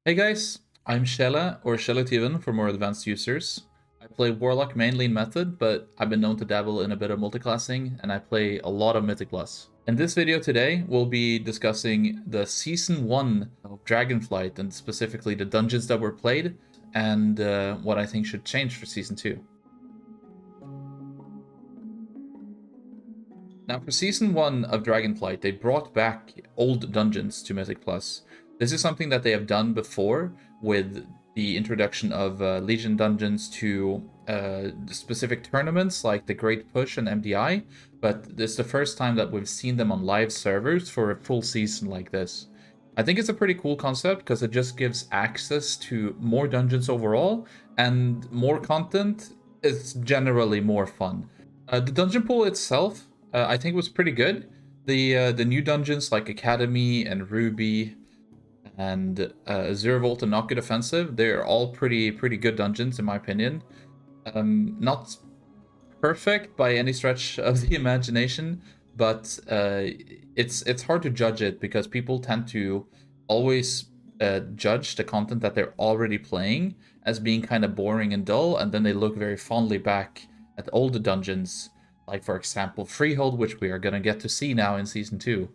Hey guys, I'm Sjele, or Sjeletyven for more advanced users. I play Warlock mainly in Method, but I've been known to dabble in a bit of multiclassing, and I play a lot of Mythic Plus. In this video today, we'll be discussing the Season 1 of Dragonflight, and specifically the dungeons that were played, and what I think should change for Season 2. Now for Season 1 of Dragonflight, they brought back old dungeons to Mythic Plus. This is something that they have done before with the introduction of Legion dungeons to specific tournaments like the Great Push and MDI, but this is the first time that we've seen them on live servers for a full season like this. I think it's a pretty cool concept because it just gives access to more dungeons overall, and more content is generally more fun. The dungeon pool itself, I think, was pretty good. The new dungeons like Academy and Ruby and Azure Vault and Nocket Offensive, they're all pretty good dungeons in my opinion. Not perfect by any stretch of the imagination, but it's hard to judge it because people tend to always judge the content that they're already playing as being kind of boring and dull, and then they look very fondly back at older dungeons, like for example Freehold, which we are going to get to see now in Season 2.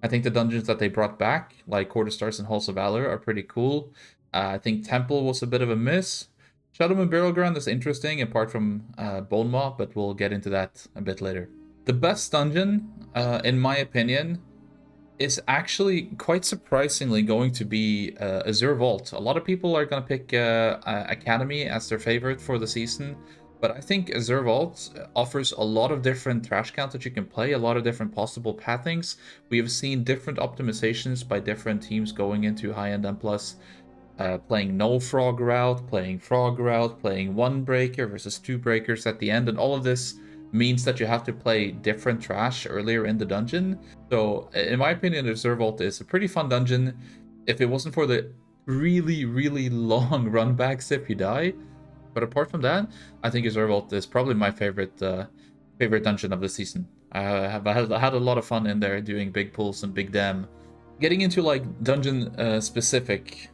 I think the dungeons that they brought back, like Quarter Stars and Halls of Valor, are pretty cool. I think Temple was a bit of a miss. Shadow Moon Burial Ground is interesting, apart from Bone Maw, but we'll get into that a bit later. The best dungeon, in my opinion, is actually quite surprisingly going to be Azure Vault. A lot of people are going to pick Academy as their favorite for the season, but I think Azure Vault offers a lot of different trash counts that you can play, a lot of different possible pathings. We have seen different optimizations by different teams going into high-end M+, playing no frog route, playing frog route, playing one breaker versus two breakers at the end, and all of this means that you have to play different trash earlier in the dungeon. So in my opinion, Azure Vault is a pretty fun dungeon. If it wasn't for the really long run backs if you die. But apart from that, I think Azure Vault is probably my favorite dungeon of the season. I have had a lot of fun in there doing big pulls and big dam. Getting into like dungeon specific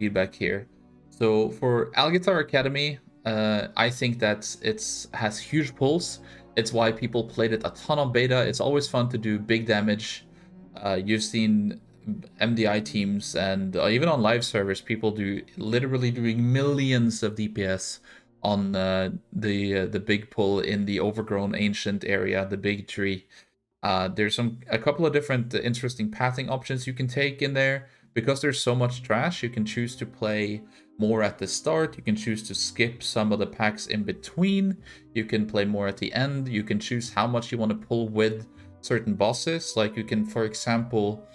feedback here. So for Algar Academy, I think that it has huge pulls. It's why people played it a ton on beta. It's always fun to do big damage. You've seen MDI teams and even on live servers, people literally doing millions of DPS on the big pull in the overgrown ancient area, the big tree. There's a couple of different interesting pathing options you can take in there. Because there's so much trash, you can choose to play more at the start, you can choose to skip some of the packs in between, you can play more at the end, you can choose how much you want to pull with certain bosses. Like you can, for example,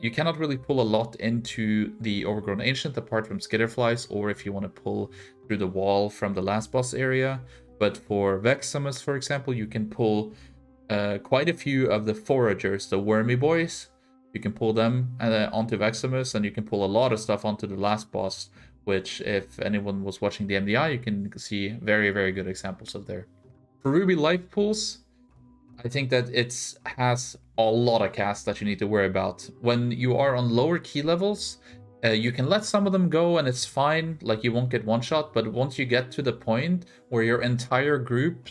you cannot really pull a lot into the Overgrown Ancient apart from Skitterflies, or if you want to pull through the wall from the last boss area. But for Vexamus, for example, you can pull quite a few of the foragers, the wormy boys. You can pull them onto Vexamus, and you can pull a lot of stuff onto the last boss, which if anyone was watching the MDI, you can see very good examples of there. For Ruby life pools, I think that it has a lot of casts that you need to worry about. When you are on lower key levels, you can let some of them go and it's fine, like you won't get one shot, but once you get to the point where your entire group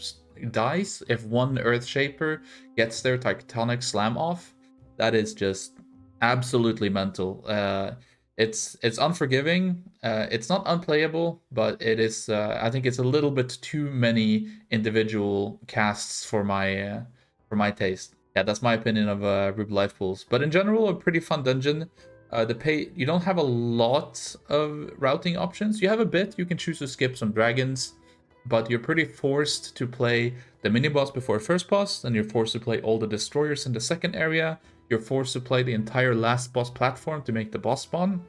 dies, if one Earthshaper gets their Tectonic Slam off, that is just absolutely mental. It's unforgiving. It's not unplayable, but it is. I think it's a little bit too many individual casts for my taste. Yeah, that's my opinion of Ruby Life Pools. But in general, a pretty fun dungeon. You don't have a lot of routing options. You have a bit. You can choose to skip some dragons, but you're pretty forced to play the mini boss before first boss, then you're forced to play all the destroyers in the second area. You're forced to play the entire last boss platform to make the boss spawn.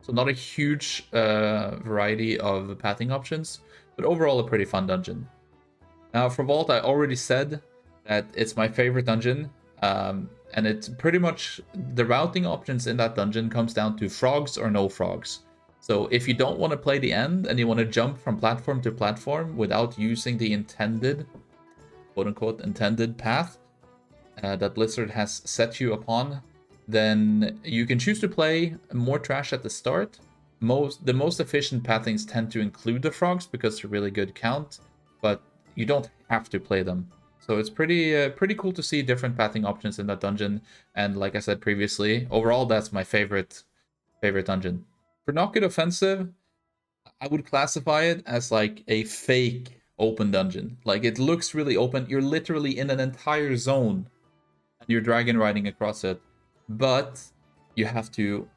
So not a huge variety of pathing options, but overall a pretty fun dungeon. Now for Vault, I already said that it's my favorite dungeon, and it's pretty much the routing options in that dungeon comes down to frogs or no frogs. So if you don't want to play the end and you want to jump from platform to platform without using the intended, quote-unquote, intended path that Blizzard has set you upon, then you can choose to play more trash at the start. The most efficient pathings tend to include the frogs because they're really good count, but you don't have to play them. So it's pretty cool to see different pathing options in that dungeon. And like I said previously, overall that's my favorite dungeon. For Knockout Offensive, I would classify it as like a fake open dungeon. Like it looks really open. You're literally in an entire zone and you're dragon riding across it, but you have to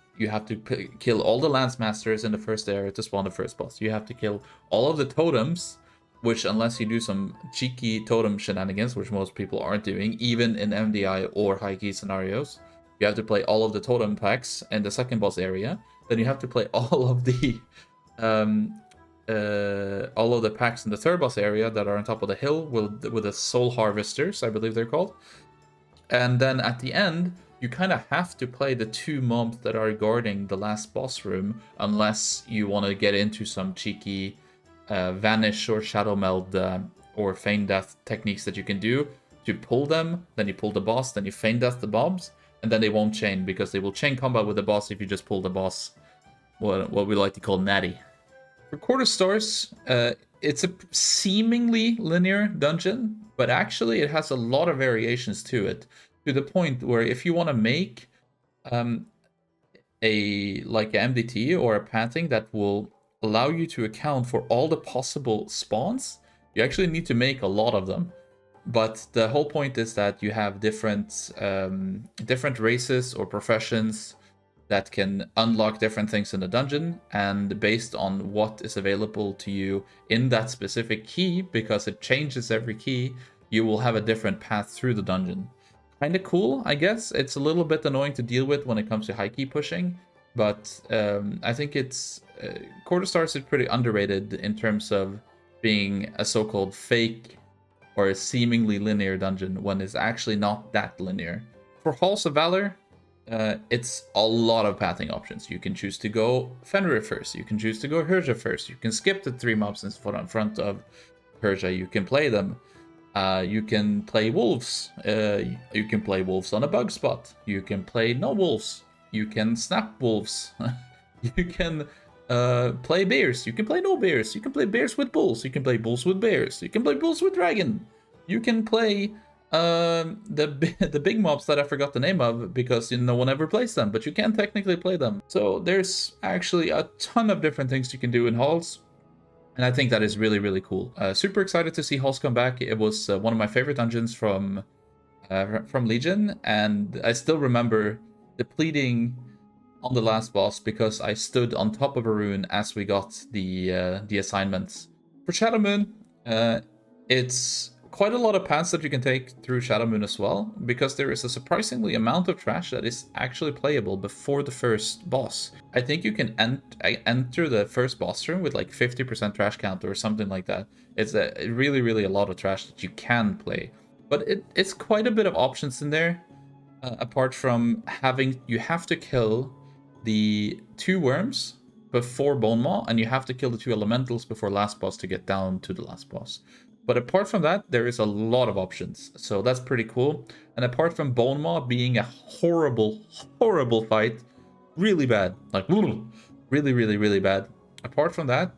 kill all the lance masters in the first area to spawn the first boss. You have to kill all of the totems, which unless you do some cheeky totem shenanigans, which most people aren't doing, even in MDI or high key scenarios, you have to play all of the totem packs in the second boss area. Then you have to play all of the packs in the third boss area that are on top of the hill with the soul harvesters, I believe they're called. And then at the end, you kind of have to play the 2 mobs that are guarding the last boss room, unless you want to get into some cheeky vanish or shadow meld or feign death techniques that you can do to pull them. Then you pull the boss, then you feign death the mobs, and then they won't chain because they will chain combat with the boss if you just pull the boss. What we like to call natty. For quarter stars, it's a seemingly linear dungeon, but actually it has a lot of variations to it, to the point where if you want to make a MDT or a pathing that will allow you to account for all the possible spawns, you actually need to make a lot of them. But the whole point is that you have different races or professions that can unlock different things in the dungeon, and based on what is available to you in that specific key, because it changes every key, you will have a different path through the dungeon. Kind of cool, I guess. It's a little bit annoying to deal with when it comes to high key pushing, but I think it's Quarter Stars is pretty underrated in terms of being a so-called fake or a seemingly linear dungeon when it's actually not that linear. For Halls of Valor, it's a lot of pathing options. You can choose to go Fenrir first, you can choose to go Herja first, you can skip the 3 mobs in front of Herja, you can play them. You can play wolves. You can play wolves on a bug spot. You can play no wolves. You can snap wolves. You can play bears. You can play no bears. You can play bears with bulls. You can play bulls with bears. You can play bulls with dragon. You can play the big mobs that I forgot the name of because no one ever plays them, but you can technically play them. So there's actually a ton of different things you can do in halls. And I think that is really, really cool. Super excited to see Halls come back. It was one of my favorite dungeons from Legion, and I still remember depleting on the last boss because I stood on top of a rune as we got the assignments. For Shadow Moon, it's quite a lot of paths that you can take through Shadow Moon as well, because there is a surprisingly amount of trash that is actually playable before the first boss. I think you can enter the first boss room with like 50% trash count or something like that. It's really, really a lot of trash that you can play. But it's quite a bit of options in there, apart from you have to kill the 2 worms before Bone Maw, and you have to kill the 2 elementals before last boss to get down to the last boss. But apart from that, there is a lot of options, so that's pretty cool. And apart from Bone Maw being a horrible, horrible fight, really bad, like really, really, really bad. Apart from that,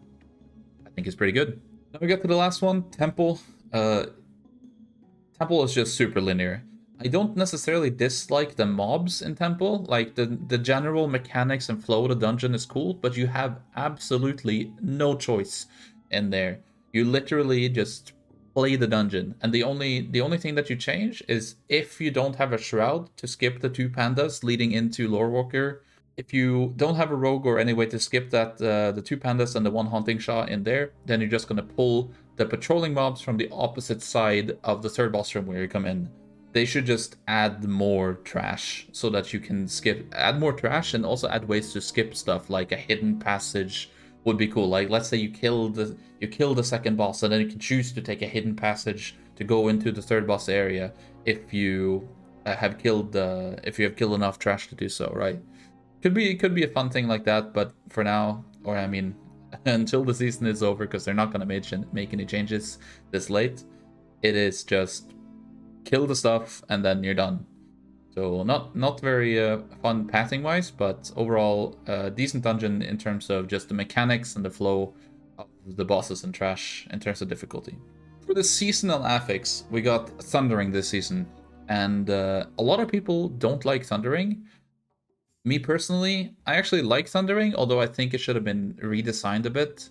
I think it's pretty good. Now we get to the last one, Temple. Temple is just super linear. I don't necessarily dislike the mobs in Temple. Like the general mechanics and flow of the dungeon is cool, but you have absolutely no choice in there. You literally just play the dungeon, and the only thing that you change is if you don't have a shroud to skip the 2 pandas leading into Lorewalker. If you don't have a rogue or any way to skip that the 2 pandas and the 1 hunting Shah in there, then you're just gonna pull the patrolling mobs from the opposite side of the 3rd boss room where you come in. They should just add more trash so that you can add more trash, and also add ways to skip stuff, like a hidden passage would be cool. Like, let's say you kill the 2nd boss, and then you can choose to take a hidden passage to go into the 3rd boss area if you have killed enough trash to do so, right? Could be a fun thing like that, but for now, or I mean, until the season is over, because they're not gonna make any changes this late, it is just kill the stuff and then you're done. So not very fun pathing-wise, but overall decent dungeon in terms of just the mechanics and the flow of the bosses and trash in terms of difficulty. For the seasonal affix, we got Thundering this season, and a lot of people don't like Thundering. Me personally, I actually like Thundering, although I think it should have been redesigned a bit.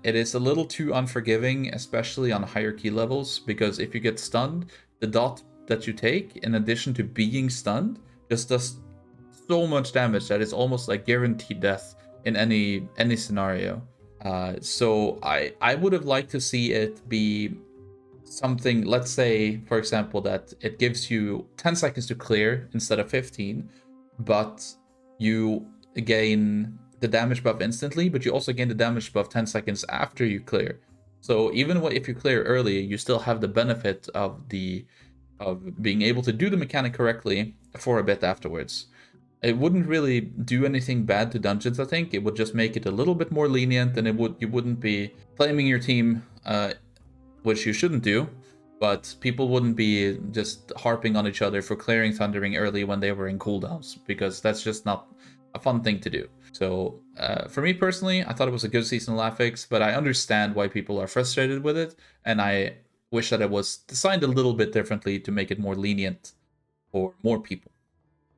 It is a little too unforgiving, especially on higher key levels, because if you get stunned, the dot that you take, in addition to being stunned, just does so much damage that it's almost like guaranteed death in any scenario. So I would have liked to see it be something, let's say, for example, that it gives you 10 seconds to clear instead of 15, but you gain the damage buff instantly, but you also gain the damage buff 10 seconds after you clear. So even if you clear early, you still have the benefit of being able to do the mechanic correctly for a bit afterwards. It wouldn't really do anything bad to dungeons, I think. It would just make it a little bit more lenient, and you wouldn't be claiming your team, which you shouldn't do, but people wouldn't be just harping on each other for clearing Thundering early when they were in cooldowns, because that's just not a fun thing to do. So for me personally, I thought it was a good seasonal affix, but I understand why people are frustrated with it, and I wish that it was designed a little bit differently to make it more lenient for more people.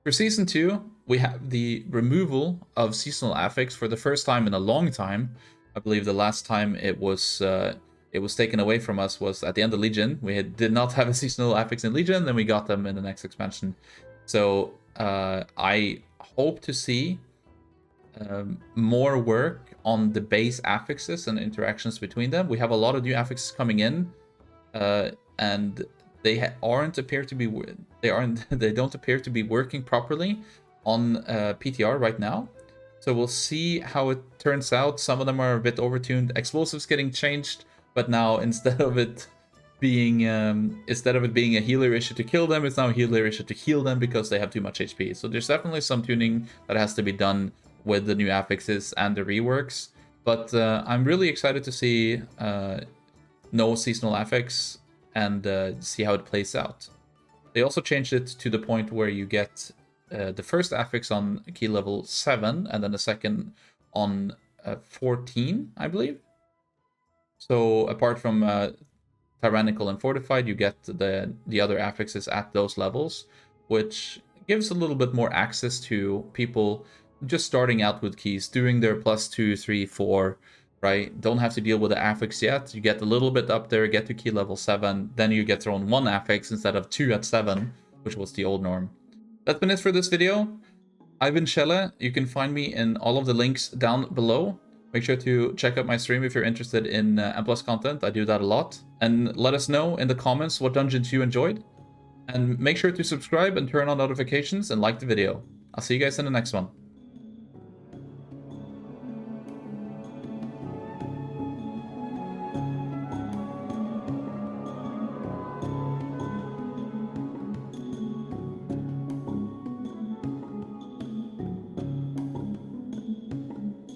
For Season 2, we have the removal of seasonal affix for the first time in a long time. I believe the last time it was taken away from us was at the end of Legion. We did not have a seasonal affix in Legion, then we got them in the next expansion. So I hope to see more work on the base affixes and interactions between them. We have a lot of new affixes coming in, and they don't appear to be working properly on PTR right now. So we'll see how it turns out. Some of them are a bit overtuned. Explosives getting changed, but now instead of it being a healer issue to kill them, it's now a healer issue to heal them because they have too much HP. So there's definitely some tuning that has to be done with the new affixes and the reworks. But I'm really excited to see no seasonal affix and see how it plays out. They also changed it to the point where you get the first affix on key level 7 and then the second on 14, I believe. So apart from Tyrannical and Fortified, you get the other affixes at those levels, which gives a little bit more access to people just starting out with keys, doing their +2, 3, 4, right? Don't have to deal with the affix yet. You get a little bit up there, get to key level 7, then you get thrown 1 affix instead of 2 at 7, which was the old norm. That's been it for this video. I've been Sjele. You can find me in all of the links down below. Make sure to check out my stream if you're interested in M+ content. I do that a lot. And let us know in the comments what dungeons you enjoyed. And make sure to subscribe and turn on notifications and like the video. I'll see you guys in the next one.